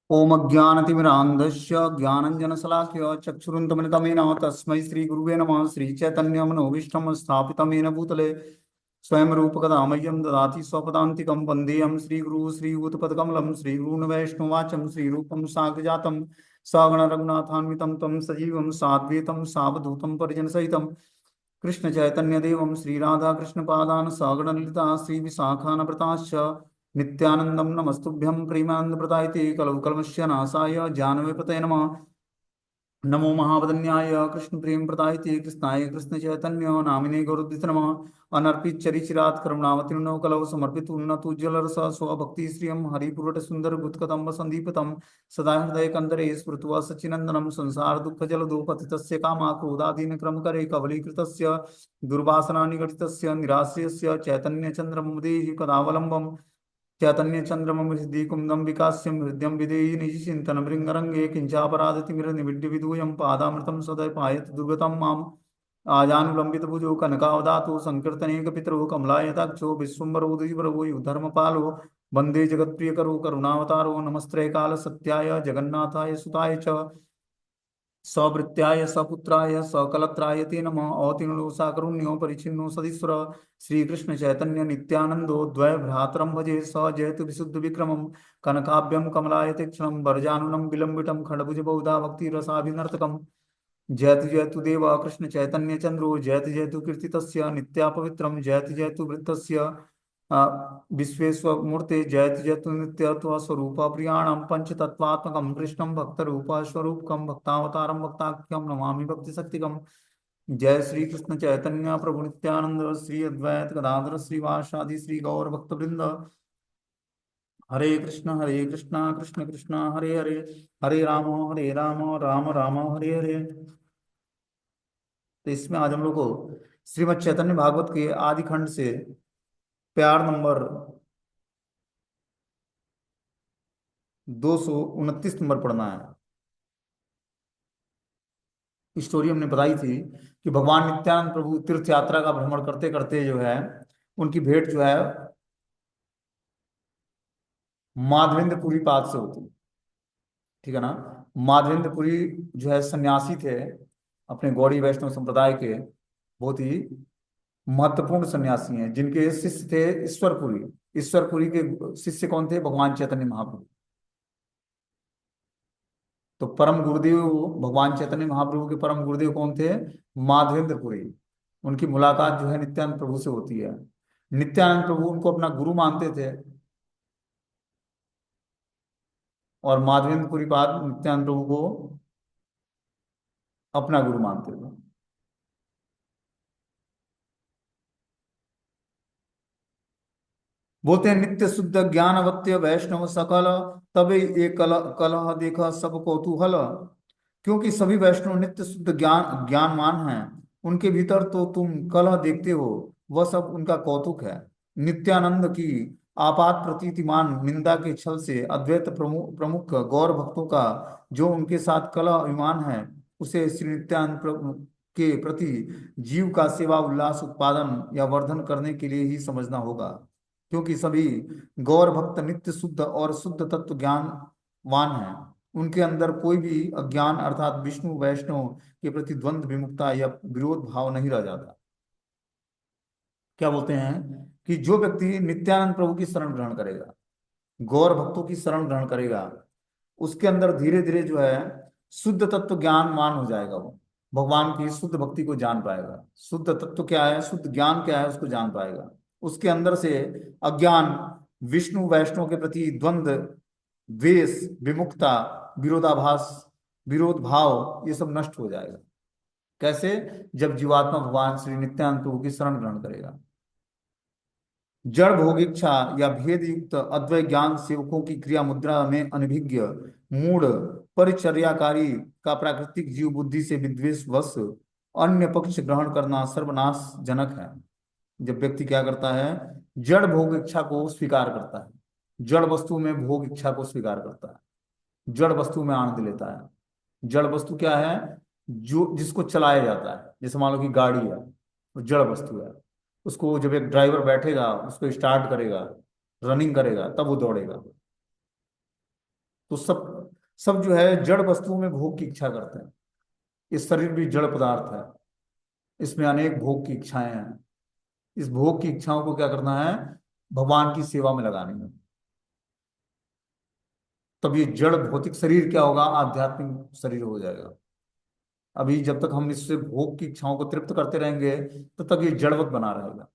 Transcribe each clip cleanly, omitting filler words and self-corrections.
ओम अज्ञानतिमिरान्धस्य ज्ञानञ्जनशलाकया चक्षुरुन्मिलितमेन तस्मै श्रीगुरुवे नमः। श्रीचैतन्यमनोभीष्टं स्थापितं येन भूतले स्वयं रूपकदा मह्यं ददाति स्वपदान्तिकं। वन्देऽहं श्रीगुरुः श्रीयुतपदकमलं श्रीगुरून् वैष्णवाचं श्रीरूपं साग्रजातं सगणरघुनाथान्वितं तं सजीवं साद्वैतं सावधूतं परिजनसहितं कृष्णचैतन्यदेवं श्रीराधाकृष्णपादान् सगणललिता श्रीविशाखान्विताश्च नित्यानन्दं नमस्तुभ्यं प्रेमानन्दप्रदायते कलौ कल्मषस्य नाशाय जानवीपतये नमः। नमो महावदन्याय कृष्ण प्रेम प्रदायते कृष्णाय कृष्ण चैतन्य नामिने गौरद्वित नमः। अनर्पित चरिचिरात करुणावतीर्णो कलौ समर्पित उन्नत उज्ज्वल रस स्वभक्ति श्रियम हरिपुरट सुंदर गुत्कदम्ब संदीपितम सदा हृदय कंदरे स्मृत्वा सच्चिनंदनम संसार दुःख जलदो पतितस्य कामा क्रोधादीन क्रम करे कवलीकृतस्य दुर्वासना निगडितस्य निराश्रयस्य चैतन्य चंद्रमं देहि कदावलंबम चैतन्य चंद्रमं हृदि कुंदम विकास्यम हृदयं विदेहि निज चिंतन भृंगरंगे किंचापराधतिमिर निविड्य विदूयं पादामृतं सदय पायत दुर्गतं माम आजानुलंबित भुजो कनकावदातो संकीर्तनेक पितरो कमलायताक्षो विश्वम्बरो द्विजवरो युधर्मपालो वंदे जगत्प्रियकरो करुणावतारो नमस्त्रय काल सत्याय जगन्नाथाय सुताय च सवृत्याय सपुत्राय सकलत्राय ते नमः। अवतीर्णो साकरुण्यो परिचिन्नो सदीश्वर श्रीकृष्ण चैतन्य नित्यानंदो द्वय भ्रातरम भजे स जयतु विशुद्ध विक्रमम कनकाभ्यम कमलायते क्षणम वरजानुनं विलंबितम खडभुज बहुधा भक्ति रसाभिनर्तकम जयतु जयतु देव कृष्ण चैतन्य चंद्रो जयतु जयतु कीर्तितस्य नित्यापवित्रम जयतु जयतु वृत्तस्य विश्वेश्वमूर्ते जयतु जयतु नित्यत्व स्वरूप प्रियाणम पंचतत्वात्मकम कृष्णम भक्त रूप स्वरूपकम भक्तावतारम भक्ताख्यम नमामि भक्ति शक्तिकम। जय श्री कृष्ण चैतन्य प्रभु नित्यानंद श्री अद्वैत गदाधर श्रीवासादि श्री गौर भक्तवृंद। हरे कृष्णा कृष्ण कृष्ण हरे हरे हरे राम राम राम हरे हरे। तो इसमें आज हम लोग को श्रीमद् चैतन्य भागवत के आदि खंड से प्यार नंबर 229 नंबर पढ़ना है। स्टोरी हमने बताई थी कि भगवान नित्यानंद प्रभु तीर्थ यात्रा का भ्रमण करते करते जो है उनकी भेंट जो है माधवेंद्रपुरी पाद से होती। ठीक है ना। माधवेंद्रपुरी जो है सन्यासी थे अपने गौड़ी वैष्णव संप्रदाय के, बहुत ही महत्वपूर्ण सन्यासी हैं जिनके शिष्य थे ईश्वरपुरी। ईश्वरपुरी के शिष्य कौन थे? भगवान चैतन्य महाप्रभु। तो परम गुरुदेव भगवान चैतन्य महाप्रभु के परम गुरुदेव कौन थे? माधवेंद्रपुरी। उनकी मुलाकात जो है नित्यानंद प्रभु से होती है। नित्यानंद प्रभु उनको अपना गुरु मानते थे और माधवेंद्रपुरी पाद नित्यानंद प्रभु को अपना गुरु मानते थे। बोलते हैं नित्य शुद्ध ज्ञानवत्य वैष्णव सकल तबे ये कलह देखा सब कौतूहल। क्योंकि सभी वैष्णव नित्य शुद्ध ज्ञानवान हैं, उनके भीतर तो तुम कलह देखते हो, वह सब उनका कौतुक है। नित्यानंद की आपात प्रतीतिमान निंदा के छल से अद्वैत प्रमुख प्रमुख गौर भक्तों का जो उनके साथ कलह अभिमान है, उसे श्री नित्यानंद के प्रति जीव का सेवा उल्लास उत्पादन या वर्धन करने के लिए ही समझना होगा। क्योंकि सभी गौर भक्त नित्य शुद्ध और शुद्ध तत्व ज्ञानवान हैं, उनके अंदर कोई भी अज्ञान अर्थात विष्णु वैष्णव के प्रति द्वंद्व विमुखता या विरोध भाव नहीं रह जाता। क्या बोलते हैं कि जो व्यक्ति नित्यानंद प्रभु की शरण ग्रहण करेगा, गौर भक्तों की शरण ग्रहण करेगा, उसके अंदर धीरे धीरे जो है शुद्ध तत्व ज्ञानवान हो जाएगा। वो भगवान की शुद्ध भक्ति को जान पाएगा। शुद्ध तत्व क्या है, शुद्ध ज्ञान क्या है, उसको जान पाएगा। उसके अंदर से अज्ञान, विष्णु वैष्णव के प्रति द्वंद्व, द्वेष, विमुखता, विरोधाभास, विरोध भाव, ये सब नष्ट हो जाएगा। कैसे? जब जीवात्मा भगवान श्री नित्यानंद प्रभु की शरण ग्रहण करेगा। जड़ भोगिक्षा या भेद युक्त अद्वैत ज्ञान सेवकों की क्रिया मुद्रा में अनभिज्ञ मूढ़ परिचर्याकारी का प्राकृतिक जीव बुद्धि से विद्वेष वश अन्य पक्ष ग्रहण करना सर्वनाश जनक है। जब व्यक्ति क्या करता है, जड़ भोग इच्छा को स्वीकार करता है, जड़ वस्तु में भोग इच्छा को स्वीकार करता है, जड़ वस्तु में आनंद लेता है। जड़ वस्तु क्या है? जो जिसको चलाया जाता है। जैसे मान लो कि गाड़ी है, वो जड़ वस्तु है। उसको जब एक ड्राइवर बैठेगा, उसको स्टार्ट करेगा, रनिंग करेगा, तब वो दौड़ेगा। तो सब सब जो है जड़ वस्तुओं में भोग की इच्छा करते हैं। इस शरीर भी जड़ पदार्थ है, इसमें अनेक भोग की इच्छाएं हैं। इस भोग की इच्छाओं को क्या करना है, भगवान की सेवा में लगानी है। तब ये जड़ भौतिक शरीर क्या होगा, आध्यात्मिक शरीर हो जाएगा। अभी जब तक हम इससे भोग की इच्छाओं को तृप्त करते रहेंगे तब तक ये जड़वत बना रहेगा।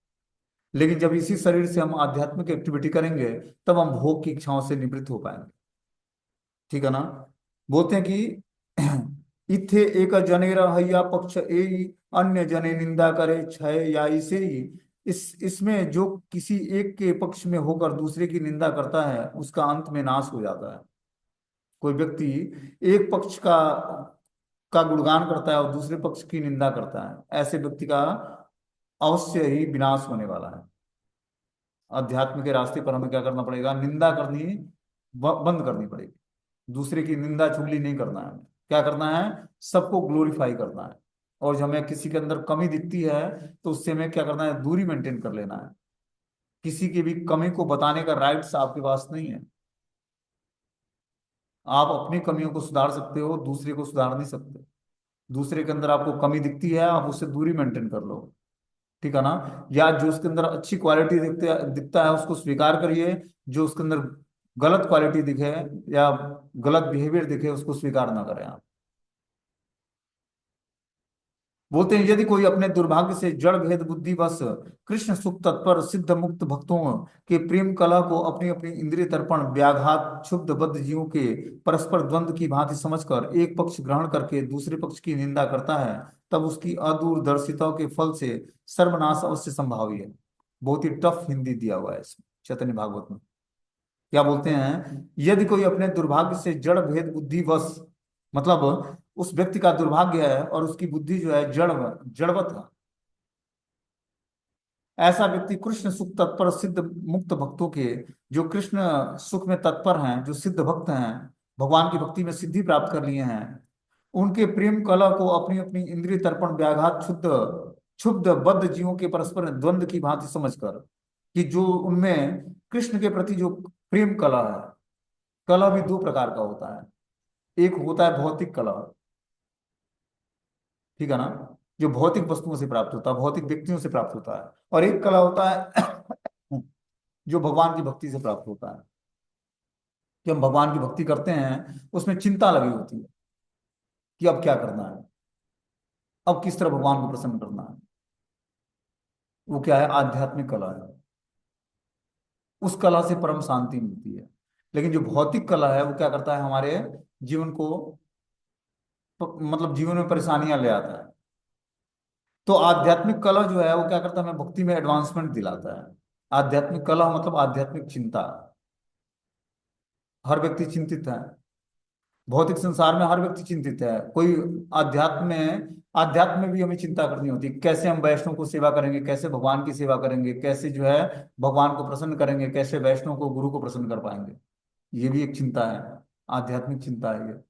लेकिन जब इसी शरीर से हम आध्यात्मिक एक्टिविटी करेंगे तब हम भोग की इच्छाओं से निवृत्त हो पाएंगे। ठीक है ना। बोलते हैं कि इथे एक जनेर हया पक्ष ए, अन्य जने निंदा करे क्षय या इसे ही। इसमें जो किसी एक के पक्ष में होकर दूसरे की निंदा करता है उसका अंत में नाश हो जाता है। कोई व्यक्ति एक पक्ष का गुणगान करता है और दूसरे पक्ष की निंदा करता है, ऐसे व्यक्ति का अवश्य ही विनाश होने वाला है। अध्यात्म के रास्ते पर हमें क्या करना पड़ेगा, निंदा करनी बंद करनी पड़ेगी। दूसरे की निंदा चुगली नहीं करना है, क्या करना है, सबको ग्लोरीफाई करना है। और जब हमें किसी के अंदर कमी दिखती है तो उससे हमें क्या करना है, दूरी मेंटेन कर लेना है। किसी की भी कमी को बताने का राइट्स आपके पास नहीं है। आप अपनी कमियों को सुधार सकते हो, दूसरे को सुधार नहीं सकते। दूसरे के अंदर आपको कमी दिखती है, आप उससे दूरी मेंटेन कर लो। ठीक है ना। या जो उसके अंदर अच्छी क्वालिटी दिखता है उसको स्वीकार करिए, जो उसके अंदर गलत क्वालिटी दिखे या गलत बिहेवियर दिखे उसको स्वीकार ना करें आप। बोलते हैं यदि कोई अपने दुर्भाग्य से जड़ भेद बुद्धि बस कृष्ण सुख तत्पर सिद्ध मुक्त भक्तों के प्रेम कला को अपनी अपनी इंद्रिय तर्पण व्याघात क्षुब्ध बद्ध जीवों के परस्पर द्वंद की भांति समझकर एक पक्ष ग्रहण करके दूसरे पक्ष की निंदा करता है, तब उसकी अदूरदर्शिता के फल से सर्वनाश अवश्य संभावी है। बहुत ही टफ हिंदी दिया हुआ है इसमें चैतन्य भागवत में। क्या बोलते हैं, यदि कोई अपने दुर्भाग्य से जड़ भेद बुद्धि वश, मतलब उस व्यक्ति का दुर्भाग्य है और उसकी बुद्धि जो है जड़वत है, ऐसा व्यक्ति कृष्ण सुख तत्पर सिद्ध मुक्त भक्तों के, जो कृष्ण सुख में तत्पर हैं, जो सिद्ध भक्त हैं, भगवान की भक्ति में सिद्धि प्राप्त कर लिए हैं, उनके प्रेम कला को अपनी अपनी इंद्रिय तर्पण व्याघात शुद्ध क्षुब्ध बद्ध जीवों के परस्पर द्वंद की भांति समझकर, कि जो उनमें कृष्ण के प्रति जो प्रेम कला है, कला भी दो प्रकार का होता है। एक होता है भौतिक कला, ठीक है ना, जो भौतिक वस्तुओं से प्राप्त होता है, भौतिक व्यक्तियों से प्राप्त होता है। और एक कला होता है जो भगवान की भक्ति से प्राप्त होता है, कि हम भगवान की भक्ति करते हैं उसमें चिंता लगी होती है कि अब क्या करना है, अब किस तरह भगवान को प्रसन्न करना है। वो क्या है, आध्यात्मिक कला है। उस कला से परम शांति मिलती है। लेकिन जो भौतिक कला है वो क्या करता है, हमारे जीवन को मतलब जीवन में परेशानियां ले आता है। तो आध्यात्मिक कला जो है वो क्या करता है, हमें भक्ति में एडवांसमेंट दिलाता है। आध्यात्मिक कला मतलब आध्यात्मिक चिंता। हर व्यक्ति चिंतित है, भौतिक संसार में हर व्यक्ति चिंतित है। कोई अध्यात्म में भी हमें चिंता करनी होती है, कैसे हम वैष्णव को सेवा करेंगे, कैसे भगवान की सेवा करेंगे, कैसे जो है भगवान को प्रसन्न करेंगे, कैसे वैष्णव को गुरु को प्रसन्न कर पाएंगे। ये भी एक चिंता है, आध्यात्मिक चिंता है ये।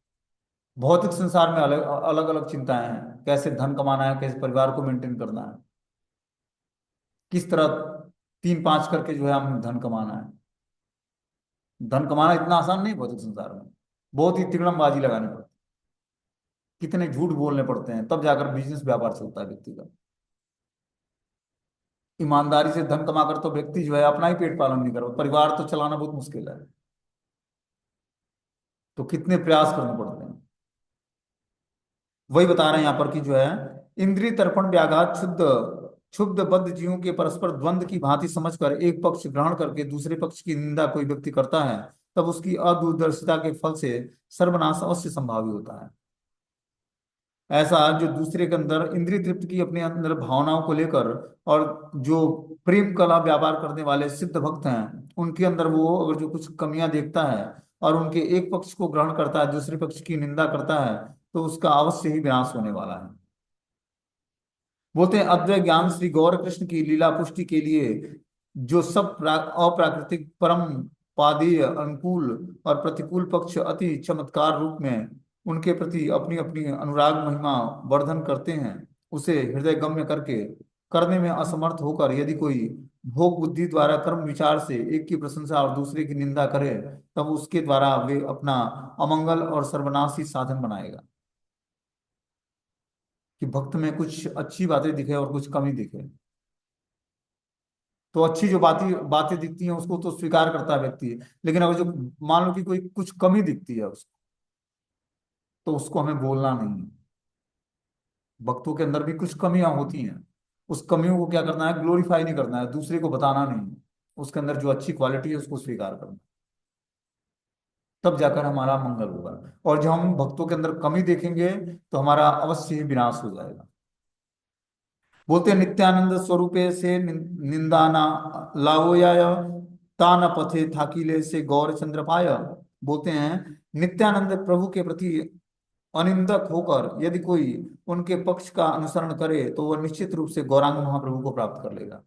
भौतिक संसार में अलग अलग अलग चिंताएं हैं, कैसे धन कमाना है, कैसे परिवार को मेंटेन करना है, किस तरह तीन पांच करके जो है हमें धन कमाना है। धन कमाना इतना आसान नहीं भौतिक संसार में, बहुत ही तिकड़मबाजी लगानी पड़ती है, कितने झूठ बोलने पड़ते हैं, तब जाकर बिजनेस व्यापार चलता है व्यक्ति का। ईमानदारी से धन कमाकर तो व्यक्ति जो है अपना ही पेट पालन नहीं कर, परिवार तो चलाना बहुत मुश्किल है। तो कितने प्रयास करने पड़ते हैं। वही बता रहे हैं यहाँ पर कि जो है इंद्रिय तर्पण व्याघात शुद्ध क्षुब्ध बद्ध जीवों के परस्पर द्वंद की भांति समझकर एक पक्ष ग्रहण करके दूसरे पक्ष की निंदा कोई व्यक्ति करता है, तब उसकी अदूरदर्शिता के फल से सर्वनाश अवश्य संभावी होता है। ऐसा जो दूसरे के अंदर इंद्रिय तृप्ति की अपने अंदर भावनाओं को लेकर, और जो प्रेम कला व्यापार करने वाले सिद्ध भक्त हैं उनके अंदर वो अगर जो कुछ कमियां देखता है और उनके एक पक्ष को ग्रहण करता है, दूसरे पक्ष की निंदा करता है, तो उसका अवश्य ही विनाश होने वाला है। बोलते हैं अद्वैत ज्ञान श्री गौर कृष्ण की लीला पुष्टि के लिए जो सब अप्राकृतिक परम पादीय अनुकूल और प्रतिकूल पक्ष अति चमत्कार रूप में उनके प्रति अपनी अपनी अनुराग महिमा वर्धन करते हैं, उसे हृदय गम्य करके करने में असमर्थ होकर यदि कोई भोग बुद्धि द्वारा कर्म विचार से एक की प्रशंसा और दूसरे की निंदा करे, तब उसके द्वारा वे अपना अमंगल और सर्वनाशी साधन बनाएगा। कि भक्त में कुछ अच्छी बातें दिखे और कुछ कमी दिखे, तो अच्छी जो बातें बातें दिखती हैं उसको तो स्वीकार करता है व्यक्ति, लेकिन अगर जो मान लो कि कोई कुछ कमी दिखती है उसको, तो उसको हमें बोलना नहीं है। भक्तों के अंदर भी कुछ कमियां होती हैं, उस कमियों को क्या करना है, ग्लोरीफाई नहीं करना है, दूसरे को बताना नहीं है। उसके अंदर जो अच्छी क्वालिटी है उसको स्वीकार करना, तब जाकर हमारा मंगल होगा। और जब हम भक्तों के अंदर कमी देखेंगे तो हमारा अवश्य ही विनाश हो जाएगा। बोलते हैं नित्यानंद स्वरूपे से निंदाना लाओयाय, तान पथे थाकिले से गौर चंद्र पाय। बोलते हैं नित्यानंद प्रभु के प्रति अनिंदक होकर यदि कोई उनके पक्ष का अनुसरण करे तो वह निश्चित रूप से गौरांग महाप्रभु को प्राप्त कर लेगा।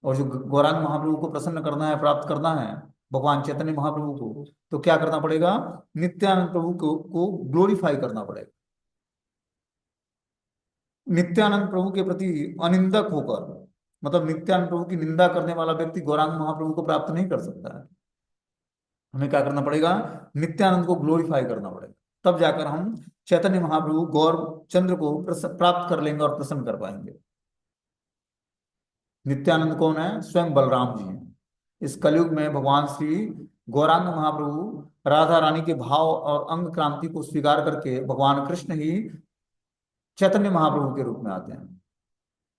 और जो गौरांग महाप्रभु को प्रसन्न करना है, प्राप्त करना है, भगवान चैतन्य महाप्रभु को, तो क्या करना पड़ेगा, नित्यानंद प्रभु को ग्लोरीफाई करना पड़ेगा। नित्यानंद प्रभु के प्रति अनिंदक होकर, मतलब नित्यानंद प्रभु की निंदा करने वाला व्यक्ति गौरांग महाप्रभु को प्राप्त नहीं कर सकता है। हमें क्या करना पड़ेगा, नित्यानंद को ग्लोरीफाई करना पड़ेगा, तब जाकर हम चैतन्य महाप्रभु गौर चंद्र को प्राप्त कर लेंगे और प्रसन्न कर पाएंगे। नित्यानंद कौन है, स्वयं बलराम जी हैं। इस कलयुग में भगवान श्री गौरांग महाप्रभु राधा रानी के भाव और अंग क्रांति को स्वीकार करके भगवान कृष्ण ही चैतन्य महाप्रभु के रूप में आते हैं,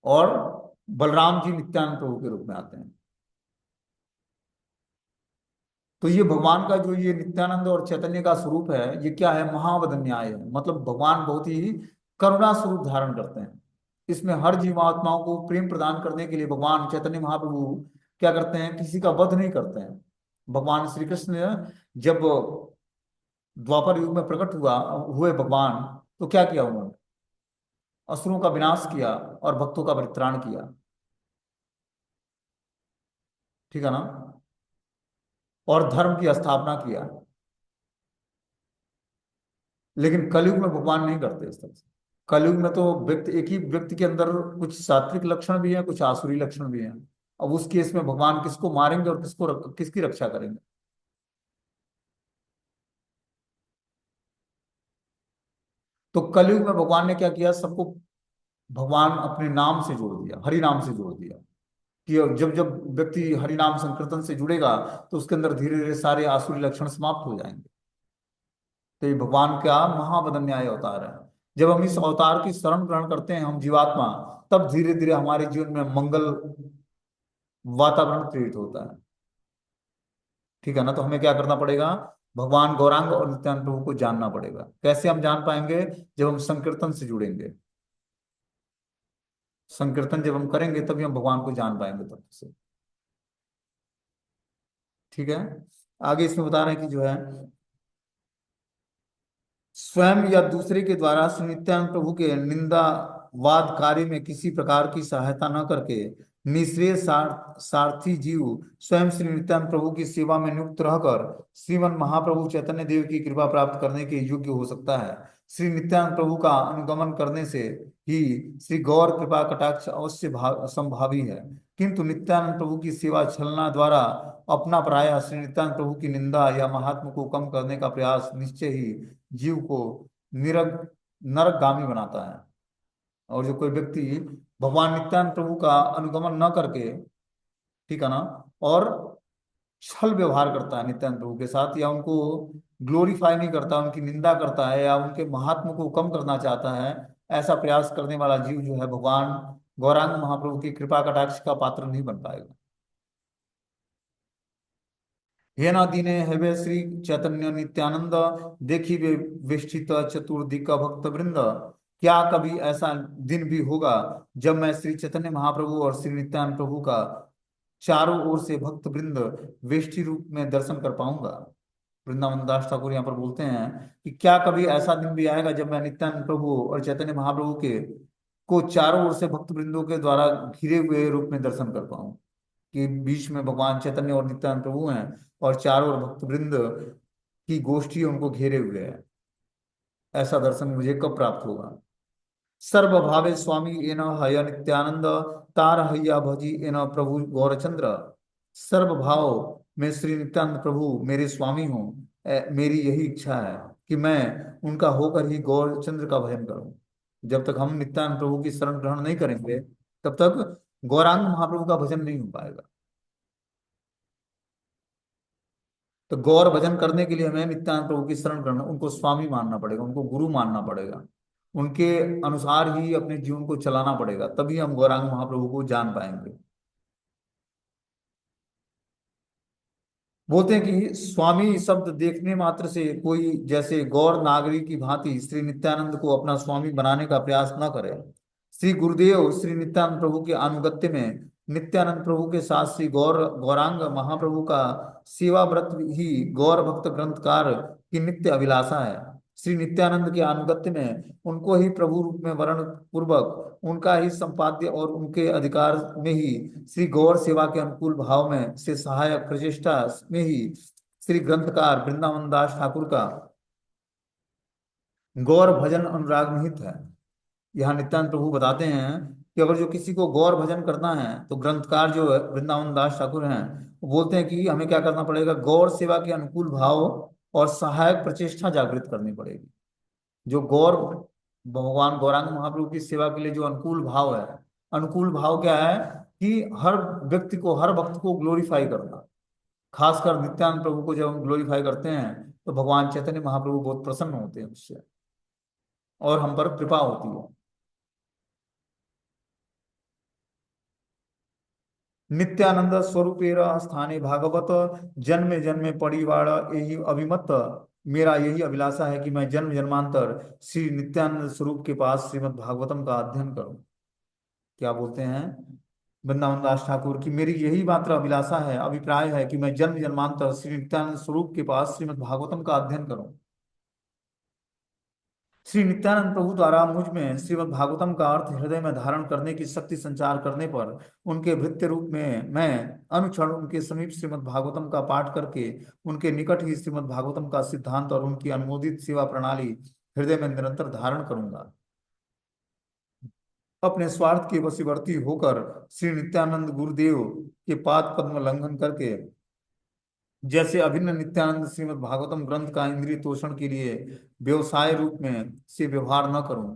और बलराम जी नित्यानंद प्रभु के रूप में आते हैं। तो ये भगवान का जो ये नित्यानंद और चैतन्य का स्वरूप है, ये क्या है, महावदन न्याय है। मतलब भगवान बहुत ही करुणा स्वरूप धारण करते हैं। इसमें हर जीवात्माओं को प्रेम प्रदान करने के लिए भगवान चैतन्य महाप्रभु क्या करते हैं, किसी का वध नहीं करते हैं। भगवान श्री कृष्ण जब द्वापर युग में प्रकट हुए भगवान, तो क्या किया उन्होंने, असुरों का विनाश किया और भक्तों का परित्राण किया। ठीक है ना, और धर्म की स्थापना किया। लेकिन कलयुग में भगवान नहीं करते इस तरह से। कलयुग में तो व्यक्ति, एक ही व्यक्ति के अंदर कुछ सात्विक लक्षण भी है, कुछ आसुरी लक्षण भी है। अब उस केस में भगवान किसको मारेंगे और किसकी रक्षा करेंगे। तो कलयुग में भगवान ने क्या किया, सबको भगवान अपने नाम से जोड़ दिया, हरि नाम से जोड़ दिया। कि जब जब व्यक्ति हरि नाम संकीर्तन से जुड़ेगा तो उसके अंदर धीरे धीरे सारे आसुरी लक्षण समाप्त हो जाएंगे। तो ये भगवान का महाबदन न्याय अवतार है। जब हम इस अवतार की शरण ग्रहण करते हैं हम जीवात्मा, तब धीरे धीरे हमारे जीवन में मंगल वातावरण क्रिएट होता है। ठीक है ना, तो हमें क्या करना पड़ेगा, भगवान गौरांग और नित्यानंद प्रभु को जानना पड़ेगा। कैसे हम जान पाएंगे, जब हम संकीर्तन से जुड़ेंगे। संकीर्तन जब हम करेंगे तभी हम भगवान को जान पाएंगे तब से। ठीक है, आगे इसमें बता रहे हैं कि जो है स्वयं या दूसरे के द्वारा श्री नित्यानंद प्रभु के निंदा वाद कार्य में किसी प्रकार की सहायता न करके निःश्रेय सारथी जीव स्वयं श्री नित्यानंद प्रभु की सेवा में नियुक्त रहकर श्रीमन महाप्रभु चैतन्य देव की कृपा प्राप्त करने के योग्य हो सकता है। श्री नित्यानंद प्रभु का अनुगमन करने से ही श्री गौर कृपा कटाक्ष अवश्य संभावी है। किंतु नित्यानंद प्रभु की सेवा छलना द्वारा अपना प्रायः श्री नित्यानंद प्रभु की निंदा या महात्म को कम करने का प्रयास निश्चय ही जीव को निरग नरकगामी बनाता है। और जो कोई व्यक्ति भगवान नित्यानंद प्रभु का अनुगमन न करके, ठीक है ना, और छल व्यवहार करता है नित्यानंद प्रभु के साथ, या उनको ग्लोरीफाई नहीं करता, उनकी निंदा करता है, या उनके महात्म को कम करना चाहता है, ऐसा प्रयास करने वाला जीव जो है भगवान गौरांग महाप्रभु की कृपा कटाक्ष का पात्र नहीं बन पाएगा। हे ना दीने हेवे श्री चैतन्य नित्यानंद, देखी वे वेष्टित चतुर्दिक भक्त वृंद। क्या कभी ऐसा दिन भी होगा जब मैं श्री चैतन्य महाप्रभु और श्री नित्यानंद प्रभु का चारों ओर से भक्त वृंद वेष्टि रूप में दर्शन कर पाऊंगा। वृंदावन दास ठाकुर यहाँ पर बोलते हैं कि क्या कभी ऐसा दिन भी आएगा जब मैं नित्यानंद प्रभु और चैतन्य महाप्रभु के को चारों ओर से भक्त वृंदों के द्वारा घिरे हुए रूप में दर्शन कर पाऊं। कि बीच में भगवान चैतन्य और नित्यानंद प्रभु हैं और चारों ओर भक्त वृंद की गोष्ठी उनको घेरे हुए है। ऐसा दर्शन मुझे कब प्राप्त होगा। सर्वभावे स्वामी एन हय नित्यानंद, तार हैया भजी एन प्रभु गौरचंद्र। सर्वभाव में श्री नित्यानंद प्रभु मेरे स्वामी हों, मेरी यही इच्छा है कि मैं उनका होकर ही गौरचंद्र का भजन करूं। जब तक हम नित्यानंद प्रभु की शरण ग्रहण नहीं करेंगे, तब तक गौरांग महाप्रभु का भजन नहीं हो पाएगा। तो गौर भजन करने के लिए हमें नित्यानंद प्रभु की शरण करना, उनको स्वामी मानना पड़ेगा, उनको गुरु मानना पड़ेगा, उनके अनुसार ही अपने जीवन को चलाना पड़ेगा, तभी हम गौरांग महाप्रभु को जान पाएंगे। बोलते हैं कि स्वामी शब्द देखने मात्र से कोई जैसे गौर नागरी की भांति श्री नित्यानंद को अपना स्वामी बनाने का प्रयास न करे। श्री गुरुदेव श्री नित्यानंद प्रभु के अनुगत्य में नित्यानंद प्रभु के साथ श्री गौरांग महाप्रभु का सेवा व्रत ही गौर भक्त ग्रंथकार की नित्य अभिलाषा है। श्री नित्यानंद के अनुगत्य में उनको ही प्रभु रूप में वर्ण पूर्वक उनका ही संपाद्य और उनके अधिकार में ही श्री गौर सेवा के अनुकूल भाव में से सहायक प्रचेष्टा में ही श्री ग्रंथकार वृंदावन दास ठाकुर का गौर भजन अनुराग निहित है। यहाँ नित्यानंद प्रभु बताते हैं कि अगर जो किसी को गौर भजन करना है, तो ग्रंथकार जो है वृंदावन दास ठाकुर हैं, वो बोलते हैं कि हमें क्या करना पड़ेगा, गौर सेवा के अनुकूल भाव और सहायक प्रचेष्टा जागृत करनी पड़ेगी। जो गौर भगवान गौरांग महाप्रभु की सेवा के लिए जो अनुकूल भाव है, अनुकूल भाव क्या है कि हर व्यक्ति को, हर भक्त को ग्लोरीफाई करना। खासकर नित्यानंद प्रभु को जब हम ग्लोरीफाई करते हैं, तो भगवान चैतन्य महाप्रभु बहुत प्रसन्न होते हैं उससे, और हम पर कृपा होती है। नित्यानंद स्वरूपेर स्थाने भागवत, जन्मे जन्मे परिवार यही अभिमत। मेरा यही अभिलाषा है कि मैं जन्म जन्मांतर श्री नित्यानंद स्वरूप के पास श्रीमद् भागवतम का अध्ययन करूं। क्या बोलते हैं वृंदावन दास ठाकुर की, मेरी यही मात्र अभिलाषा है, अभिप्राय है कि मैं जन्म जन्मांतर श्री नित्यानंद स्वरूप के पास श्रीमद् भागवतम का अध्ययन करूं। श्री नित्यानंद प्रभु द्वारा मुझ में श्रीमद् भागवतम का अर्थ हृदय में धारण करने की शक्ति संचार करने पर उनके भृत्य रूप में मैं अनुक्षण उनके समीप श्रीमद् भागवतम का पाठ करके उनके निकट ही श्रीमद् भागवतम का सिद्धांत और उनकी अनुमोदित सेवा प्रणाली हृदय में निरंतर धारण करूंगा। अपने स्वार्थ के वशीवर्ती होकर श्री नित्यानंद गुरुदेव के पाद पद्म लंघन करके, जैसे अभिन्न नित्यानंद श्रीमद् भागवतम ग्रंथ का इंद्रिय तोषण के लिए व्यवसाय रूप में से व्यवहार न करूं।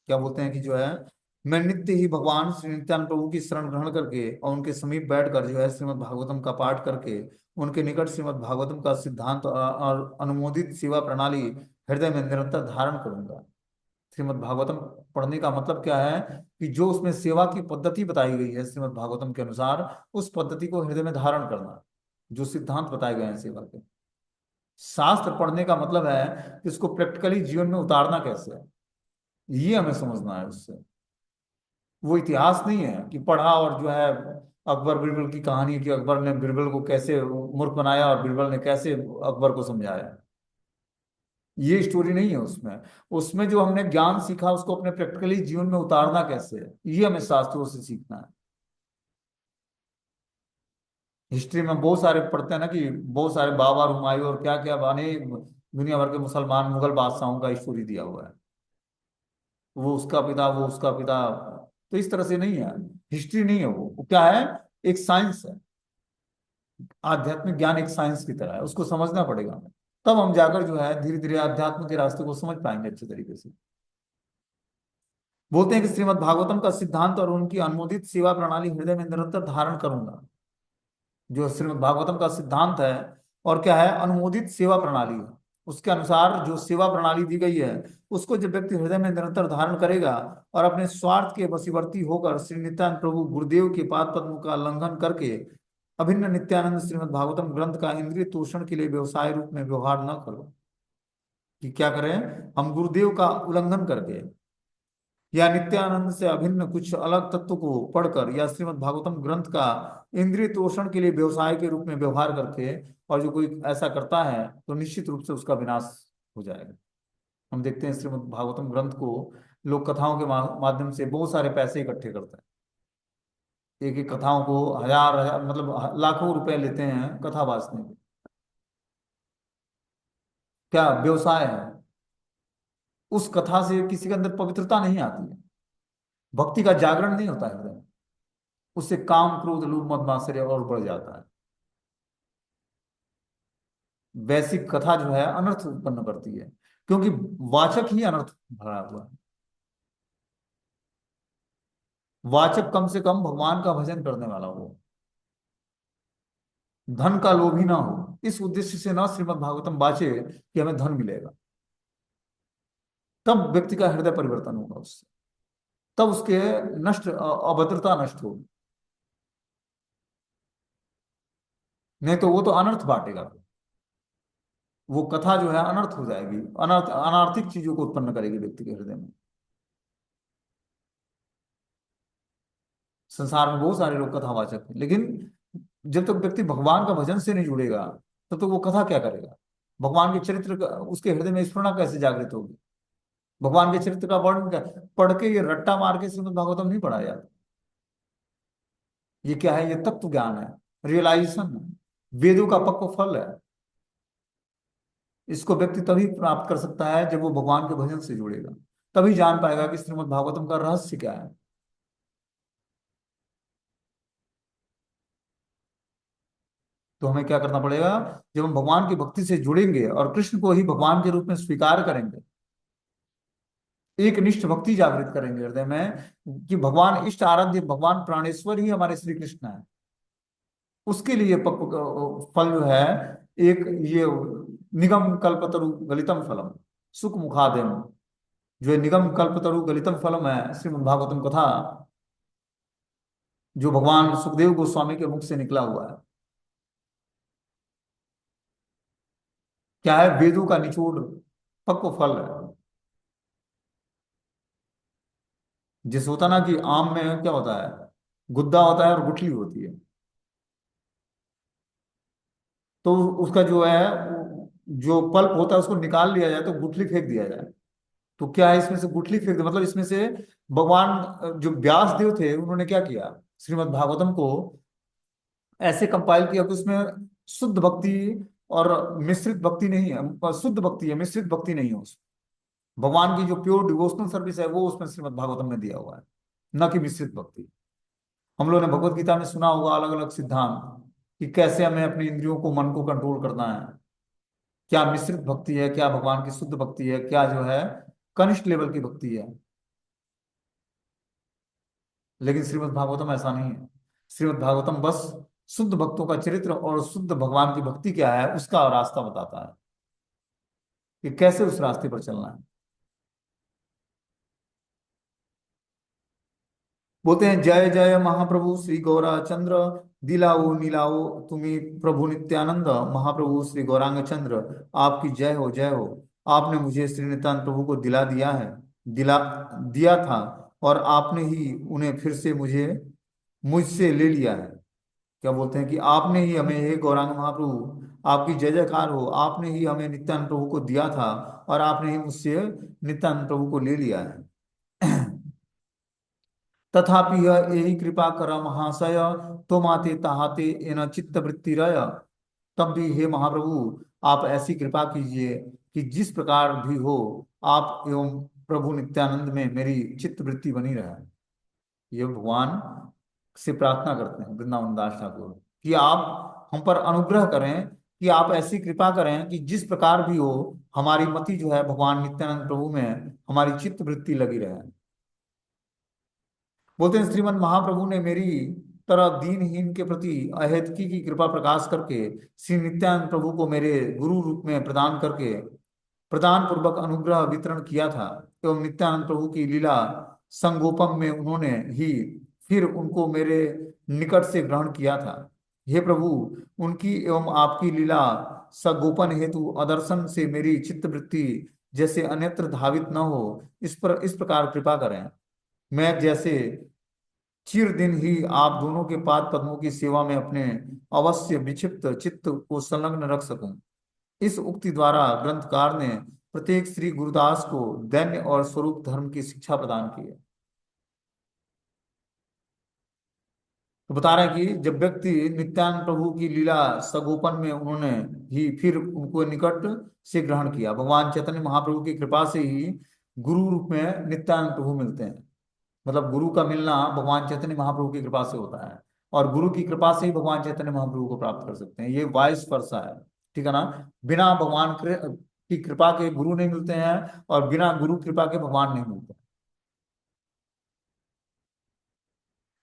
क्या बोलते हैं कि जो है, मैं नित्य ही भगवान श्री नित्यानंद प्रभु की शरण ग्रहण करके और उनके समीप बैठकर जो है श्रीमद् भागवतम का पाठ करके उनके निकट श्रीमद् भागवतम का सिद्धांत और अनुमोदित सेवा प्रणाली हृदय में निरंतर धारण करूंगा। श्रीमद् भागवतम पढ़ने का मतलब क्या है कि जो उसमें सेवा की पद्धति बताई गई है श्रीमद् भागवतम के अनुसार, उस पद्धति को हृदय में धारण करना, जो सिद्धांत बताए गए हैं सेवा के। शास्त्र पढ़ने का मतलब है कि इसको प्रैक्टिकली जीवन में उतारना कैसे है, ये हमें समझना है उससे। वो इतिहास नहीं है कि पढ़ा और जो है अकबर बिरबल की कहानी है कि अकबर ने बिरबल को कैसे मूर्ख बनाया और बिरबल ने कैसे अकबर को समझाया। ये स्टोरी नहीं है उसमें। उसमें जो हमने ज्ञान सीखा उसको अपने प्रैक्टिकली जीवन में उतारना कैसे है, ये हमें शास्त्रों से सीखना है। हिस्ट्री में बहुत सारे पढ़ते हैं ना कि बहुत सारे बाबर हुमायूं और क्या क्या बने, दुनिया भर के मुसलमान मुगल बादशाहों का स्टोरी दिया हुआ है, वो उसका पिता, वो उसका पिता। तो इस तरह से नहीं है, हिस्ट्री नहीं है वो क्या है, एक साइंस है। आध्यात्मिक ज्ञान एक साइंस की तरह है, उसको समझना पड़ेगा हमें, तब हम जाकर जो है धीरे धीरे आध्यात्म के रास्ते को समझ पाएंगे अच्छे तरीके से। बोलते हैं कि श्रीमद् भागवतम का सिद्धांत और उनकी अनुमोदित सेवा प्रणाली हृदय में निरंतर धारण करूंगा। जो श्रीमद् भागवतम का सिद्धांत है और क्या है, अनुमोदित सेवा प्रणाली है, उसके अनुसार जो सेवा प्रणाली दी गई है, उसको जब व्यक्ति हृदय में निरंतर धारण करेगा और अपने स्वार्थ के वशीवर्ती होकर श्री नित्यानंद प्रभु गुरुदेव के पाद पद्म का उल्लंघन करके अभिन्न नित्यानंद श्रीमद् भागवतम ग्रंथ का इंद्रिय तोषण के लिए व्यवसाय रूप में व्यवहार न करो। कि क्या करें, हम गुरुदेव का उल्लंघन करके या नित्यानंद से अभिन्न कुछ अलग तत्व को पढ़कर या श्रीमद् भागवतम ग्रंथ का इंद्रिय तोषण के लिए व्यवसाय के रूप में व्यवहार करके, और जो कोई ऐसा करता है तो निश्चित रूप से उसका विनाश हो जाएगा। हम देखते हैं श्रीमद् भागवतम ग्रंथ को लोग कथाओं के माध्यम से बहुत सारे पैसे इकट्ठे करते हैं। एक एक कथाओं को हजार हजार मतलब लाखों रुपए लेते हैं कथा वाचने के। क्या व्यवसाय है, उस कथा से किसी के अंदर पवित्रता नहीं आती है, भक्ति का जागरण नहीं होता है हृदय में। उससे काम क्रोध लोभ मद मात्सर्य और बढ़ जाता है। वैसी कथा जो है अनर्थ उत्पन्न करती है, क्योंकि वाचक ही अनर्थ भरा हुआ है। वाचक कम से कम भगवान का भजन करने वाला हो, धन का लोभी ना हो, इस उद्देश्य से ना श्रीमद् भागवतम वाचे कि हमें धन मिलेगा। तब व्यक्ति का हृदय परिवर्तन होगा उससे, तब उसके अभद्रता नष्ट होगी। नहीं तो वो तो अनर्थ बांटेगा। वो कथा जो है अनर्थ हो जाएगी, अनर्थ अनार्थिक चीजों को उत्पन्न करेगी व्यक्ति के हृदय में। संसार में बहुत सारे लोग कथावाचक हैं, लेकिन जब तक व्यक्ति भगवान का भजन से नहीं जुड़ेगा, तब तो वो कथा क्या करेगा? भगवान के चरित्र का उसके हृदय में स्फुरणा कैसे जागृत होगी? भगवान के चरित्र का वर्णन पढ़ के ये रट्टा मार के श्रीमद् भागवतम नहीं पढ़ा जाता। ये क्या है? ये तत्व ज्ञान है, रियलाइजेशन है, वेदों का पक्व फल है। इसको व्यक्ति तभी प्राप्त कर सकता है जब वो भगवान के भजन से जुड़ेगा, तभी जान पाएगा कि श्रीमद् भागवतम का रहस्य क्या है। तो हमें क्या करना पड़ेगा? जब हम भगवान की भक्ति से जुड़ेंगे और कृष्ण को ही भगवान के रूप में स्वीकार करेंगे, एक निष्ठ भक्ति जागृत करेंगे हृदय में कि भगवान इष्ट आराध्य, भगवान प्राणेश्वर ही हमारे श्री कृष्ण है, उसके लिए फल जो है एक ये निगम कल्पतरु गलितम फलम सुख मुखादेम, जो है निगम कल्पतरु गलितम फलम है श्रीमद् भागवतम कथा, जो भगवान सुखदेव गोस्वामी के मुख से निकला हुआ है। क्या है? वेदों का निचोड़ पक्व फल है। जैसे होता ना कि आम में क्या होता है, गुद्दा होता है और गुठली होती है। तो उसका जो है जो पल्प होता है उसको निकाल लिया जाए तो गुठली फेंक दिया जाए। तो क्या है, इसमें से गुठली फेंक दे मतलब इसमें से भगवान जो व्यास देव थे उन्होंने क्या किया, श्रीमद् भागवतम को ऐसे कंपाइल किया कि उसमें शुद्ध भक्ति और मिश्रित भक्ति नहीं है, शुद्ध भक्ति है, मिश्रित भक्ति नहीं है उसमें। भगवान की जो प्योर डिवोशनल सर्विस है वो उसमें श्रीमद् भागवतम में दिया हुआ है, न कि मिश्रित भक्ति। हम लोगों ने भगवत गीता में सुना होगा अलग अलग सिद्धांत कि कैसे हमें अपनी इंद्रियों को मन को कंट्रोल करना है, क्या मिश्रित भक्ति है, क्या भगवान की शुद्ध भक्ति है, क्या जो है कनिष्ठ लेवल की भक्ति है। लेकिन श्रीमद् भागवतम ऐसा नहीं है। श्रीमद् भागवतम बस शुद्ध भक्तों का चरित्र और शुद्ध भगवान की भक्ति क्या है उसका रास्ता बताता है कि कैसे उस रास्ते पर चलना है। बोलते हैं जय जय महाप्रभु श्री गौराचंद्र, दिलाओ नीलाओ तुम्ही प्रभु नित्यानंद, महाप्रभु श्री गौरांग चंद्र आपकी जय हो जय हो। आपने मुझे श्री नित्यानंद प्रभु को दिला दिया है, दिला दिया था, और आपने ही उन्हें फिर से मुझे मुझसे ले लिया है। क्या बोलते हैं कि आपने ही हमें, हे गौरांग महाप्रभु आपकी जय जयकार हो, आपने ही हमें नित्यानंद प्रभु को दिया था और आपने ही मुझसे नित्यानंद प्रभु को ले लिया है। तथापि यह यही कृपा कर महाशय, तो माते ताहाते एन चित्त वृत्ति रय। तब भी हे महाप्रभु आप ऐसी कृपा कीजिए कि जिस प्रकार भी हो आप एवं प्रभु नित्यानंद में मेरी चित्त वृत्ति बनी रहे। ये भगवान से प्रार्थना करते हैं वृंदावन दास ठाकुर कि आप हम पर अनुग्रह करें, कि आप ऐसी कृपा करें कि जिस प्रकार भी हो हमारी मति जो है भगवान नित्यानंद प्रभु में हमारी चित्त वृत्ति लगी रहे। बोलते हैं श्रीमद महाप्रभु ने मेरी तरह दीनहीन के प्रति अहेतुकी की कृपा प्रकाश करके श्री नित्यानंद प्रभु को मेरे गुरु रूप में प्रदान करके प्रदान पूर्वक अनुग्रह वितरण किया था, एवं नित्यानंद प्रभु की लीला संगोपम में उन्होंने ही फिर उनको मेरे निकट से ग्रहण किया था। हे प्रभु उनकी एवं आपकी लीला संगोपन हेतु अदर्शन से मेरी चित्तवृत्ति जैसे अन्यत्र धावित न हो, इस प्रकार कृपा करें। मैं जैसे चिर दिन ही आप दोनों के पाद पद्मों की सेवा में अपने अवश्य विक्षिप्त चित्त को संलग्न रख सकूं। इस उक्ति द्वारा ग्रंथकार ने प्रत्येक श्री गुरुदास को दैन्य और स्वरूप धर्म की शिक्षा प्रदान की है। तो बता रहे हैं कि जब व्यक्ति नित्यानंद प्रभु की लीला सगोपन में उन्होंने ही फिर उनको निकट से ग्रहण किया, भगवान चैतन्य महाप्रभु की कृपा से ही गुरु रूप में नित्यानंद प्रभु मिलते हैं। मतलब गुरु का मिलना भगवान चैतन्य महाप्रभु की कृपा से होता है, और गुरु की कृपा से ही भगवान चैतन्य महाप्रभु को प्राप्त कर सकते हैं। ये वाइस वर्सा है। ठीक है ना। बिना की कृपा के गुरु नहीं मिलते हैं, और बिना गुरु कृपा के भगवान नहीं मिलते।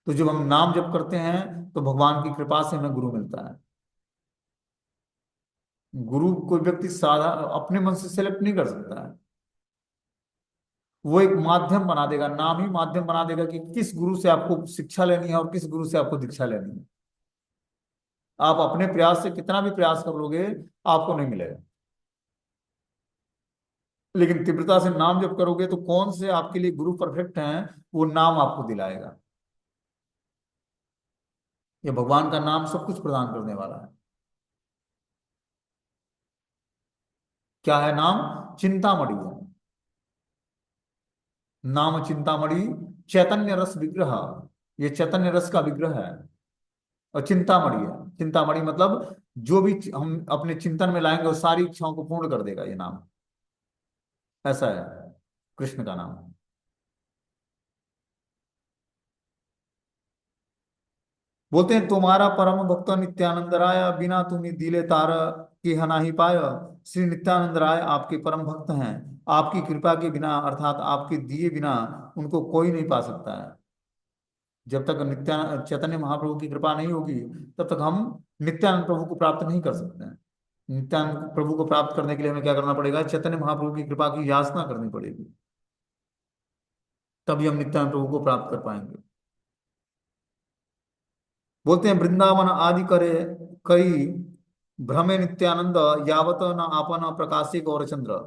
तो जब हम नाम जप करते हैं तो भगवान की कृपा से हमें गुरु मिलता है। गुरु कोई व्यक्ति साधा अपने मन से सेलेक्ट नहीं कर सकता है। वो एक माध्यम बना देगा, नाम ही माध्यम बना देगा कि किस गुरु से आपको शिक्षा लेनी है और किस गुरु से आपको दीक्षा लेनी है। आप अपने प्रयास से कितना भी प्रयास कर लोगे, आपको नहीं मिलेगा। लेकिन तीव्रता से नाम जप करोगे तो कौन से आपके लिए गुरु परफेक्ट हैं, वो नाम आपको दिलाएगा। ये भगवान का नाम सब कुछ प्रदान करने वाला है। क्या है नाम? चिंतामणि है। नाम चिंतामणि, चैतन्य रस विग्रह। ये चैतन्य रस का विग्रह है। और चिंतामणि है, चिंतामणि मतलब जो भी हम अपने चिंतन में लाएंगे वो सारी इच्छाओं को पूर्ण कर देगा ये नाम। ऐसा है कृष्ण का नाम। बोलते हैं तुम्हारा परम भक्त नित्यानंद राय, बिना तुम्ही दिले तार की हना ही पाय। श्री नित्यानंद राय आपके परम भक्त हैं। आपकी कृपा के बिना, अर्थात आपके दिए बिना, उनको कोई नहीं पा सकता है। जब तक चैतन्य महाप्रभु की कृपा नहीं होगी, तब तक हम नित्यानंद प्रभु को प्राप्त नहीं कर सकते हैं। नित्यानंद प्रभु को प्राप्त करने के लिए हमें क्या करना पड़ेगा? चैतन्य महाप्रभु की कृपा की याचना करनी पड़ेगी। तभी हम नित्यानंद प्रभु को प्राप्त कर पाएंगे। बोलते हैं वृंदावन आदि करे कई भ्रमे नित्यानंद, यावत न आपन प्रकाशी गौरचंद्र।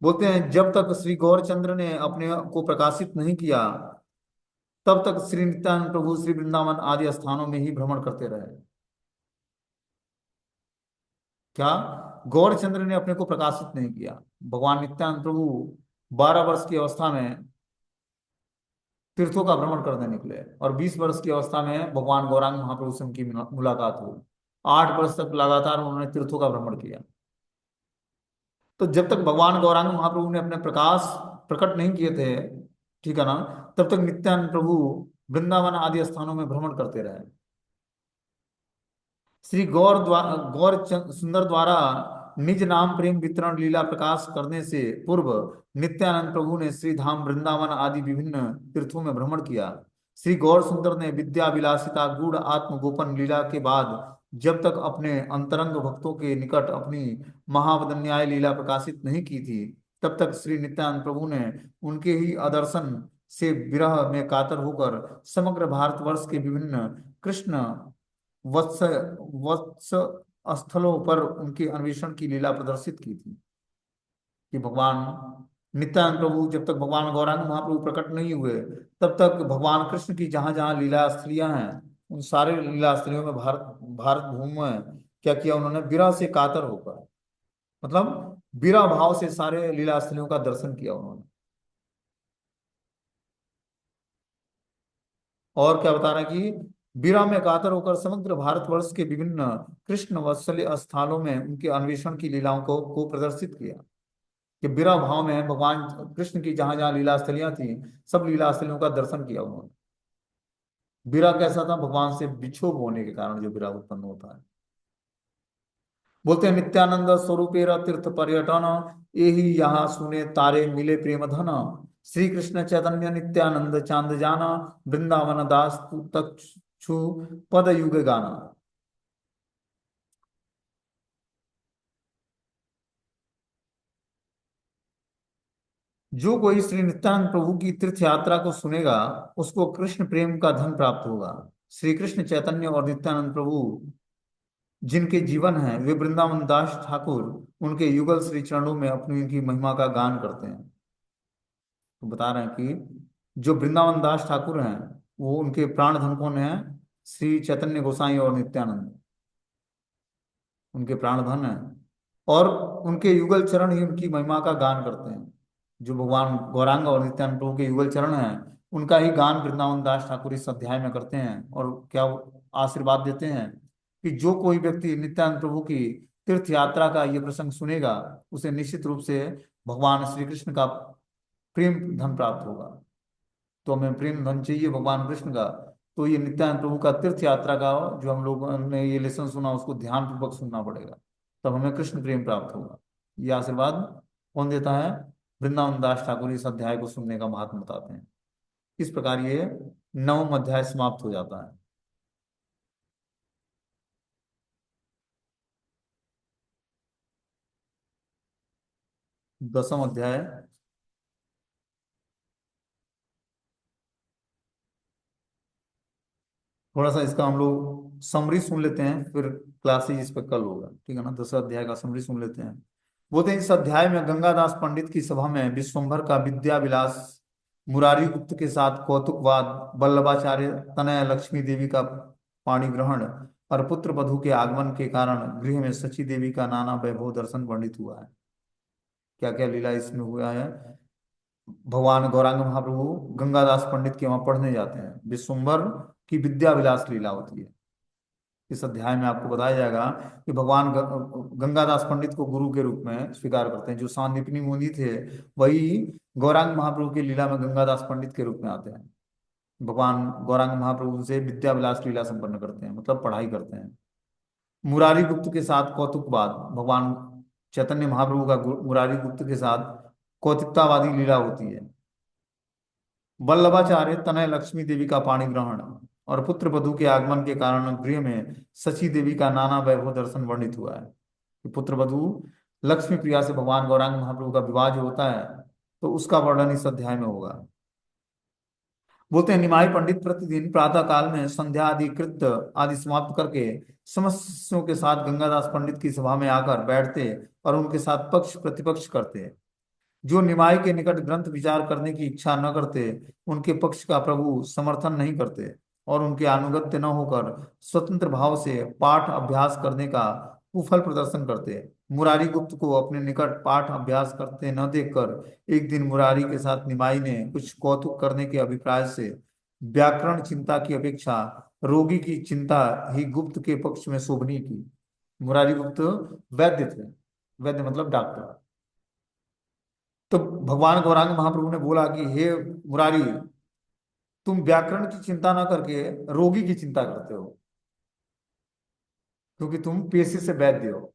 बोलते हैं जब तक श्री गौरचंद्र ने अपने को प्रकाशित नहीं किया, तब तक श्री नित्यानंद प्रभु श्री वृंदावन आदि स्थानों में ही भ्रमण करते रहे। क्या? गौरचंद्र ने अपने को प्रकाशित नहीं किया। भगवान नित्यानंद प्रभु 12 वर्ष की अवस्था में तीर्थों का भ्रमण करने निकले, और 20 वर्ष की अवस्था में भगवान गौरांग महाप्रभु से उनकी मुलाकात हुई। 8 वर्ष तक लगातार उन्होंने तीर्थों का भ्रमण किया। तो जब तक भगवान गौरांग महाप्रभु ने अपने प्रकाश प्रकट नहीं किए थे, ठीक है ना, तब तक नित्यानंद प्रभु वृंदावन आदि स्थानों में भ्रमण करते रहे। श्री सुंदर द्वारा निज नाम प्रेम वितरण लीला प्रकाश करने से पूर्व नित्यानंद प्रभु ने श्री धाम वृंदावन आदि विभिन्न तीर्थों में भ्रमण किया। श्री गौर सुंदर ने विद्या विलासिता गूढ़ आत्म गोपन लीला के बाद जब तक अपने अंतरंग भक्तों के निकट अपनी महावदन्याय लीला प्रकाशित नहीं की थी, तब तक श्री नित्यानंद प्रभु ने उनके ही आदर्शन से विरह में कातर होकर समग्र भारतवर्ष के विभिन्न कृष्ण वत्स वत्स स्थलों पर उनके अन्वेषण की लीला प्रदर्शित की थी। कि भगवान नित्यानंद प्रभु जब तक भगवान गौरांग महाप्रभु प्रकट नहीं हुए, तब तक भगवान कृष्ण की जहां जहां लीला स्त्रियां हैं, उन सारे लीला स्त्रियों में भारत भारत भूमि में क्या किया उन्होंने? विरह से कातर होकर, मतलब विरह भाव से सारे लीला स्त्रियों का दर्शन किया उन्होंने। और क्या बता रहे हैं कि विरह में कातर होकर समग्र भारतवर्ष के विभिन्न कृष्ण वत्सल्य स्थानों में उनके अन्वेषण की लीलाओं को प्रदर्शित किया। कि विरह भाव में भगवान कृष्ण की जहां जहां लीला स्थलियां थी, सब लीला स्थलियों का दर्शन किया उन्होंने। विरह कैसा था? भगवान से विक्षोभ होने के कारण जो विरह उत्पन्न होता है। बोलते हैं नित्यानंद स्वरूपेर तीर्थ पर्यटन, यही यहाँ सुने तारे मिले प्रेम धन। श्री कृष्ण चैतन्य नित्यानंद चांद जाना, वृंदावन दास तू तक छु पद युग गाना। जो कोई श्री नित्यानंद प्रभु की तीर्थ यात्रा को सुनेगा, उसको कृष्ण प्रेम का धन प्राप्त होगा। श्री कृष्ण चैतन्य और नित्यानंद प्रभु जिनके जीवन है, वे वृंदावन दास ठाकुर उनके युगल श्री चरणों में अपनी उनकी महिमा का गान करते हैं। तो बता रहे हैं कि जो वृंदावन दास ठाकुर हैं, वो उनके प्राण धन कौन है? श्री चैतन्य गोसाई और नित्यानंद उनके प्राण धन है। और उनके युगल चरण ही उनकी महिमा का गान करते हैं। जो भगवान गौरांग और नित्यानंद प्रभु के युगल चरण हैं, उनका ही गान वृंदावन दास ठाकुर इस अध्याय में करते हैं। और क्या वो आशीर्वाद देते हैं कि जो कोई व्यक्ति नित्यानंद प्रभु की तीर्थ यात्रा का ये प्रसंग सुनेगा, उसे निश्चित रूप से भगवान श्री कृष्ण का प्रेम धन प्राप्त होगा। तो हमें प्रेम धन चाहिए भगवान कृष्ण का। तो ये नित्यानंद प्रभु का तीर्थ यात्रा का जो हम लोगों ने ये लेसन सुना उसको ध्यान पूर्वक सुनना पड़ेगा, तब हमें कृष्ण प्रेम प्राप्त होगा। ये आशीर्वाद कौन देता है? वृंदावन दास ठाकुर इस अध्याय को सुनने का महात्म बताते हैं। इस प्रकार ये नवम अध्याय समाप्त हो जाता है। 10वां अध्याय। थोड़ा सा इसका हम लोग समरी सुन लेते हैं, फिर क्लासेज इस पर कल होगा, ठीक है ना? 10वां अध्याय का समरी सुन लेते हैं। बोलते हैं इस अध्याय में गंगादास पंडित की सभा में विश्वम्भर का विद्या विलास, मुरारी गुप्त के साथ कौतुकवाद, वल्लभाचार्य तनय लक्ष्मी देवी का पाणी ग्रहण और पुत्र वधु के आगमन के कारण गृह में सची देवी का नाना वैभव दर्शन वर्णित हुआ है। क्या क्या लीला इसमें हुआ है? भगवान गौरांग महाप्रभु गंगादास पंडित के वहां पढ़ने जाते हैं, विश्वम्भर की विद्या विलास लीला होती है। इस अध्याय में आपको बताया जाएगा कि भगवान गंगादास पंडित को गुरु के रूप में स्वीकार करते हैं। जो सांदीपनी मुनि थे वही गौरांग महाप्रभु की लीला में गंगादास पंडित के रूप में आते हैं। भगवान गौरांग महाप्रभु से विद्या विलास लीला संपन्न करते हैं, मतलब पढ़ाई करते हैं। मुरारी गुप्त के साथ कौतुकवाद, भगवान चैतन्य महाप्रभु का मुरारी गुप्त के साथ कौतिकतावादी लीला होती है। वल्लभाचार्य तनय लक्ष्मी देवी का पाणी ग्रहण और पुत्र वधु के आगमन के कारण गृह में सची देवी का नाना वैभव दर्शन वर्णित हुआ है। कि पुत्र वधु लक्ष्मी प्रिया से भगवान गौरांग महाप्रभु का विवाह जो होता है, तो उसका वर्णन इस अध्याय में होगा। बोलते हैं निमाई पंडित प्रतिदिन प्रातः काल में संध्या आदि कृत्य आदि समाप्त करके समस्त शिष्यों के साथ गंगादास पंडित की सभा में आकर बैठते और उनके साथ पक्ष प्रतिपक्ष करते। जो निमाई के निकट ग्रंथ विचार करने की इच्छा न करते, उनके पक्ष का प्रभु समर्थन नहीं करते और उनके अनुगत्य न होकर स्वतंत्र भाव से पाठ अभ्यास करने का कुफल प्रदर्शन करते। मुरारी गुप्त को अपने निकट पाठ अभ्यास करते न देखकर एक दिन मुरारी के साथ निमाई ने कुछ कौतुक करने के अभिप्राय से व्याकरण चिंता की अपेक्षा रोगी की चिंता ही गुप्त के पक्ष में शोभनीय की। मुरारी गुप्त वैद्य थे, वैद्य मतलब डॉक्टर। तो भगवान गौरांग महाप्रभु ने बोला कि हे मुरारी, तुम व्याकरण की चिंता ना करके रोगी की चिंता करते हो, क्योंकि तुम पेशे से वैद्य हो।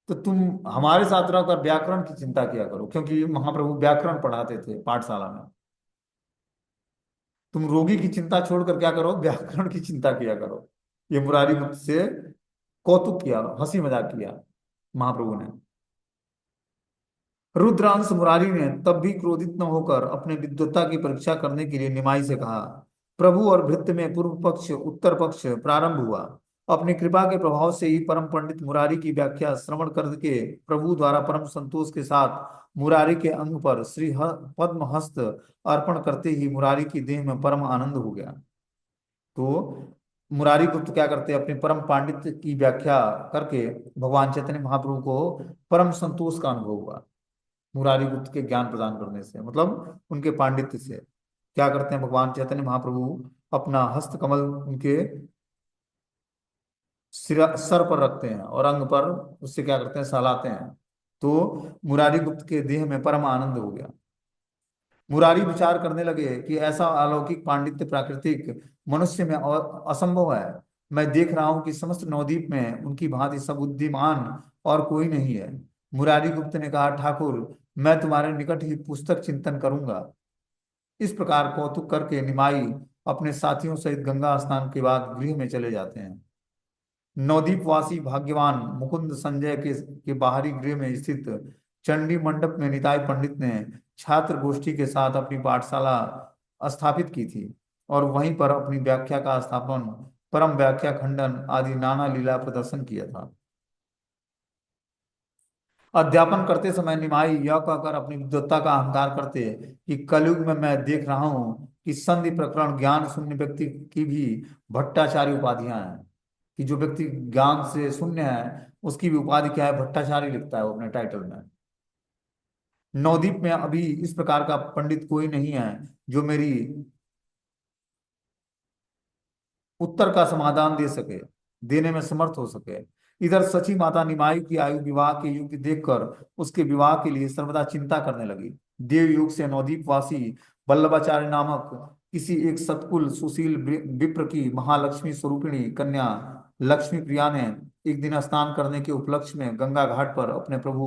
तो तुम हमारे साथ रहकर व्याकरण की चिंता किया करो, क्योंकि महाप्रभु व्याकरण पढ़ाते थे पाठशाला में। तुम रोगी की चिंता छोड़कर क्या करो? व्याकरण की चिंता किया करो। ये मुरारी गुप्त से कौतुक किया, हंसी मजाक किया महाप्रभु ने। रुद्रांश मुरारी ने तब भी क्रोधित न होकर अपने विद्वत्ता की परीक्षा करने के लिए निमाई से कहा। प्रभु और भृत्य में पूर्व पक्ष उत्तर पक्ष प्रारंभ हुआ। अपनी कृपा के प्रभाव से ही परम पंडित मुरारी की व्याख्या श्रवण करके प्रभु द्वारा परम संतोष के साथ मुरारी के अंग पर पद्म हस्त अर्पण करते ही मुरारी की देह में परम आनंद हो गया। तो मुरारी गुप्त क्या करते हैं? अपने परम पांडित्य की व्याख्या करके भगवान चैतन्य महाप्रभु को परम संतोष का अनुभव हुआ। मुरारी गुप्त के ज्ञान प्रदान करने से, मतलब उनके पांडित्य से। क्या करते हैं भगवान चैतन्य महाप्रभु? अपना हस्त कमल उनके सर पर रखते हैं और अंग पर उससे क्या करते हैं? सहलाते हैं। तो मुरारी गुप्त के देह में परम आनंद हो गया। मुरारी विचार करने लगे कि ऐसा अलौकिक पांडित्य प्राकृतिक मनुष्य में असंभव है। मैं देख रहा हूं कि समस्त नवद्वीप में उनकी भांति सबुद्धिमान और कोई नहीं है। मुरारी गुप्त ने कहा, ठाकुर, मैं तुम्हारे निकट ही पुस्तक चिंतन करूंगा। इस प्रकार कौतुक करके निमाई अपने साथियों सहित गंगा स्नान के बाद गृह में चले जाते हैं। नवद्वीपवासी भाग्यवान मुकुंद संजय के बाहरी गृह में स्थित चंडी मंडप में निताई पंडित ने छात्र गोष्ठी के साथ अपनी पाठशाला स्थापित की थी और वहीं पर अपनी व्याख्या का स्थापन, परम व्याख्या खंडन आदि नाना लीला प्रदर्शन किया था। अध्यापन करते समय निमाई यह कहकर अपनी विद्वत्ता का अहंकार करते कि कलयुग में मैं देख रहा हूं कि संधि प्रकरण ज्ञान शून्य व्यक्ति की भी भट्टाचार्य उपाधियां हैं। कि जो व्यक्ति ज्ञान से शून्य है उसकी भी उपाधि क्या है? भट्टाचार्य लिखता है वो अपने टाइटल में। नवद्वीप में अभी इस प्रकार का पंडित कोई नहीं है जो मेरी उत्तर का समाधान दे सके, देने में समर्थ हो सके। इधर सची माता निमाई की आयु विवाह के युग देखकर उसके विवाह के लिए सर्वदा चिंता करने लगी। देव युग से नवद्वीपवासी वल्लभाचार्य नामक किसी एक सत्कुल सुशील विप्र की महालक्ष्मी स्वरूपिणी कन्या लक्ष्मी प्रिया ने एक दिन स्नान करने के उपलक्ष्य में गंगा घाट पर अपने प्रभु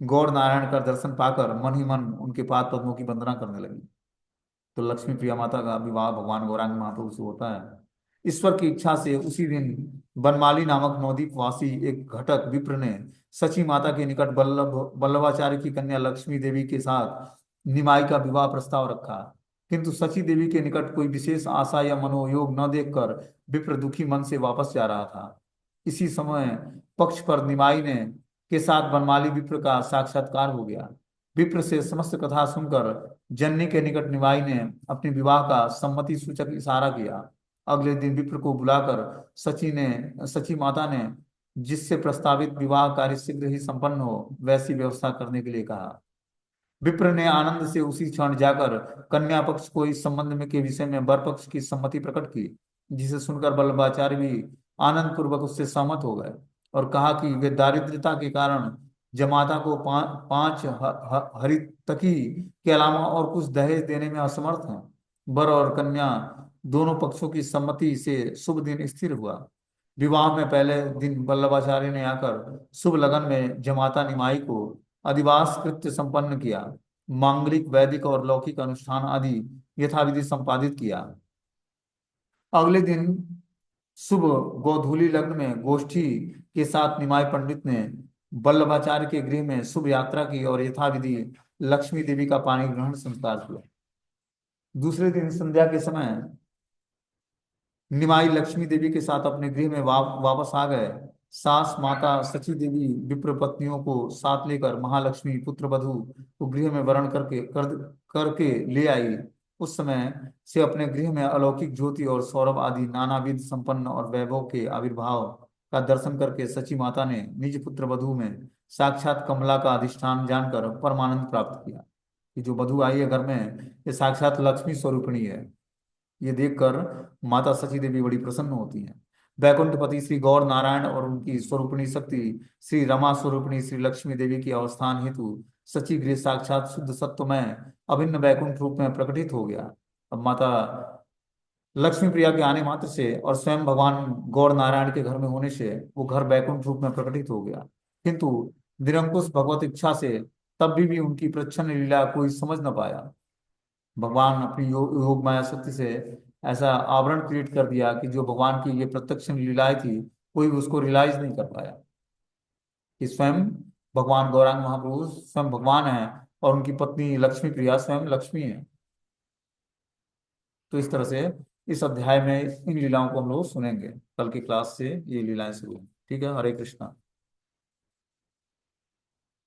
गौर नारायण का दर्शन पाकर मन ही मन उनके पाद पद्मों की वंदना करने लगी। तो लक्ष्मी प्रिया माता का विवाह भगवान गौरांग महाप्रभु से होता है। ईश्वर की इच्छा से उसी दिन बनमाली नामक नवद्वीप वासी एक घटक विप्र ने सची माता के निकट वल्लभाचार्य की कन्या लक्ष्मी देवी के साथ निमाई का विवाह प्रस्ताव रखा। किंतु सची देवी के निकट कोई विशेष आशा या मनोयोग न देखकर विप्र दुखी मन से वापस जा रहा था। इसी समय पक्ष पर निमाई ने के साथ बनमाली विप्र का साक्षात्कार हो गया। विप्र से समस्त कथा सुनकर जननी के निकट निमाई ने अपने विवाह का सम्मति सूचक इशारा किया। अगले दिन विप्र को बुलाकर सची माता ने जिससे प्रस्तावित विवाह कार्य शीघ्र ही संपन्न हो वैसी व्यवस्था करने के लिए कहा। विप्र ने आनंद से उसी क्षण जाकर कन्या पक्ष को इस संबंध में के विषय में वर पक्ष की सम्मति प्रकट की, जिसे सुनकर वल्लभाचार्य भी आनंद पूर्वक उससे सहमत हो गए और कहा कि वे दारिद्र्यता के कारण जमाता को पांच हरितकी के अलावा और कुछ दहेज देने में असमर्थ हैं। वर और कन्या दोनों पक्षों की सम्मति से शुभ दिन स्थिर हुआ। विवाह में पहले दिन वल्लभाचार्य ने आकर शुभ लगन में जमाता निमाई को अधिवास कृत्य संपन्न किया। मांगलिक वैदिक और लौकिक अनुष्ठान आदि यथाविधि संपादित किया। अगले दिन शुभ गोधूली लग्न में गोष्ठी के साथ निमाई पंडित ने वल्लभाचार्य के गृह में शुभ यात्रा की और यथाविधि लक्ष्मी देवी का पानी ग्रहण संस्कार किया। दूसरे दिन संध्या के समय निमाई लक्ष्मी देवी के साथ अपने गृह में वापस आ गए। सास माता सची देवी विप्र पत्नियों को साथ लेकर महालक्ष्मी पुत्र वधू को गृह में वरण करके ले आई। उस समय से अपने गृह में अलौकिक ज्योति और सौरभ आदि नानाविध संपन्न और वैभव के आविर्भाव का दर्शन करके सची माता ने निज पुत्र वधू में साक्षात कमला का अधिष्ठान जानकर परमानंद प्राप्त किया कि जो वधू आई है घर में ये साक्षात लक्ष्मी स्वरूपिणी है। ये देखकर माता सची देवी बड़ी प्रसन्न होती हैं। वैकुंठपति श्री गौर नारायण और उनकी स्वरूपिणी शक्ति श्री रमा स्वरूपिणी श्री लक्ष्मी देवी की अवस्थान हेतु सची गृह साक्षात शुद्ध सत्वमय अभिन्न वैकुंठ रूप में प्रकटित हो गया। अब माता लक्ष्मी प्रिया के आने मात्र से और स्वयं भगवान गौर नारायण के घर में होने से वो घर वैकुंठ रूप में प्रकटित हो गया। किंतु निरंकुश भगवत इच्छा से तब भी उनकी प्रच्छन्न लीला कोई समझ न पाया। भगवान अपनी योग माया शक्ति से ऐसा आवरण क्रिएट कर दिया कि जो भगवान की ये प्रत्यक्ष लीलाएं थी कोई उसको रियलाइज नहीं कर पाया कि स्वयं भगवान गौरांग महाप्रभु स्वयं भगवान है और उनकी पत्नी लक्ष्मी प्रिया स्वयं लक्ष्मी है। तो इस तरह से इस अध्याय में इन लीलाओं को हम लोग सुनेंगे। कल की क्लास से ये लीलाएं शुरू हैं। ठीक है, हरे कृष्णा।